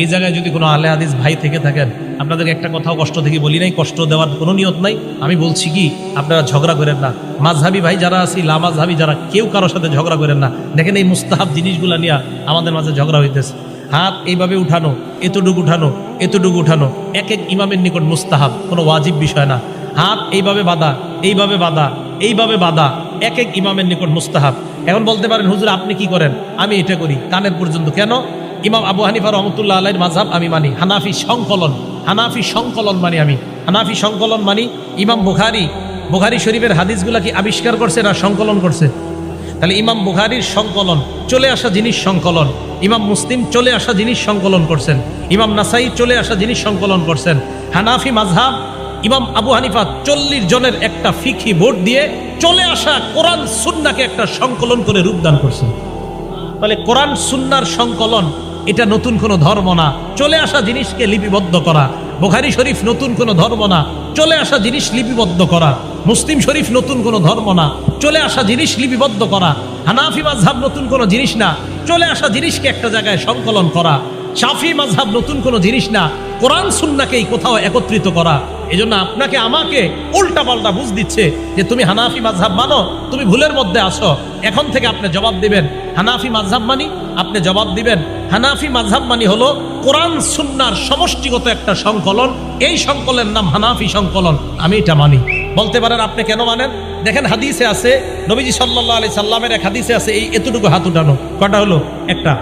এই জায়গায় যদি কোনো আহলে হাদিস ভাই থেকে থাকেন, আপনাদেরকে একটা কথাও কষ্ট থেকে বলি নাই, কষ্ট দেওয়ার কোনো নিয়ত নাই। আমি বলছি কি, আপনারা ঝগড়া করেন না। মাযহাবী ভাই যারা আছি, লামাযহাবী যারা, কেউ কারোর সাথে ঝগড়া করেন না। দেখেন এই মুস্তাহাব জিনিসগুলো নিয়ে আমাদের মাঝে ঝগড়া হইতেছে। হাত এইভাবে উঠানো, এতটুকু উঠানো, এতটুকু উঠানো, এক এক ইমামের নিকট মুস্তাহাব, কোনো ওয়াজিব বিষয় না। হাত এইভাবে বাঁধা, এইভাবে বাঁধা, এইভাবে বাঁধা, এক এক ইমামের নিকট মুস্তাহাব। এখন বলতে পারেন হুজুর আপনি কি করেন? আমি এটা করি কানের পর্যন্ত। কেন? ইমাম আবু হানিফা রহমতুল্লাহ আলাইহির মাযহাব আমি মানি, হানাফি সংকলন মানি। আমি হানাফি সংকলন মানি। ইমাম বুখারী শরীফের হাদিসগুলা কি আবিষ্কার করছে না সংকলন করছে? তাহলে ইমাম বুখারীর সংকলন, চলে আসা জিনিস সংকলন। ইমাম মুসলিম চলে আসা জিনিস সংকলন করছেন। ইমাম নাসাই চলে আসা জিনিস সংকলন করছেন। হানাফি মাযহাব ইমাম আবু হানিফা 40 জনের একটা ফিকহি বোর্ড দিয়ে চলে আসা কোরআন সুন্নাহকে একটা সংকলন করে রূপদান করছেন। তাহলে কোরআন সুন্নাহর সংকলন এটা নতুন কোনো ধর্ম না, চলে আসা জিনিসকে লিপিবদ্ধ করা। বুখারী শরীফ নতুন কোনো ধর্ম না, চলে আসা জিনিস লিপিবদ্ধ করা। মুসলিম শরীফ নতুন কোনো ধর্ম না, চলে আসা জিনিস লিপিবদ্ধ করা। হানাফি মাযহাব নতুন কোনো জিনিস না, চলে আসা জিনিসকে একটা জায়গায় সংকলন করা। শাফি মাযহাব নতুন কোনো জিনিস না, কোরআন সুন্নাহকেই কোথাও একত্রিত করা। এজন্য আপনাকে আমাকে উল্টা পাল্টা বুঝ দিচ্ছে যে তুমি হানাফি মাযহাব মানো, তুমি ভুলের মধ্যে আসো। এখন থেকে আপনি জবাব দিবেন হানাফি মাযহাব মানি, আপনি জবাব দিবেন হানাফি মাযহাব মানি হলো কোরআন সুন্নাহর সমষ্টিগত একটা সংকলন। এই সংকলনের নাম হানাফি সংকলন, আমি এটা মানি। বলতে পারেন আপনি কেন মানেন? দেখেন হাদিসে আছে, নবীজি সাল্লাল্লাহু আলাইহি সাল্লামের এক হাদিসে আছে এই এতটুকু হাত উঠানো। কটা হলো? একটা।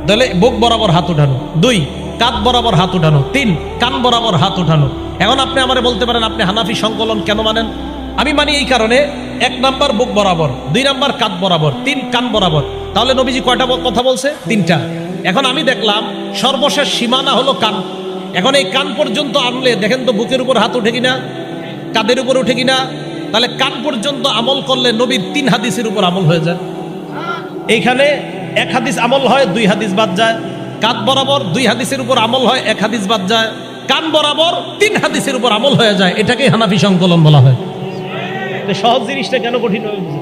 তাহলে বুক বরাবর হাত উঠানো। 2 কাঁধ বরাবর হাত উঠানো। 3 কান বরাবর হাত উঠানো। এখন আপনি আমারে বলতে পারেন আপনি হানাফি সংকলন কেন মানেন? আমি মানি এই কারণে, 1 নাম্বার বুক বরাবর, 2 নাম্বার কাঁধ বরাবর, 3 কান বরাবর। তাহলে নবীজি কয়টা কথা বলছে? 3টা। এখন আমি দেখলাম সর্বশেষ সীমানা হলো কান। এখন এই কান পর্যন্ত আনলে দেখেন তো বুকের উপর হাত উঠে কিনা, কাঁধের উপর উঠে কিনা। তাহলে কান পর্যন্ত আমল করলে নবীর 3 হাদিসের উপর আমল হয়ে যায়। এইখানে 1 হাদিস আমল হয়, 2 হাদিস বাদ যায়। কাঁধ বরাবর 2 হাদিসের উপর আমল হয়, 1 হাদিস বাদ যায়। কান বরাবর 3 হাদিসের উপর আমল হয়ে যায়। এটাকে হানাফি সংকলন বলা হয়। সহজ জিনিসটা কেন কঠিন হয়ে গেছে?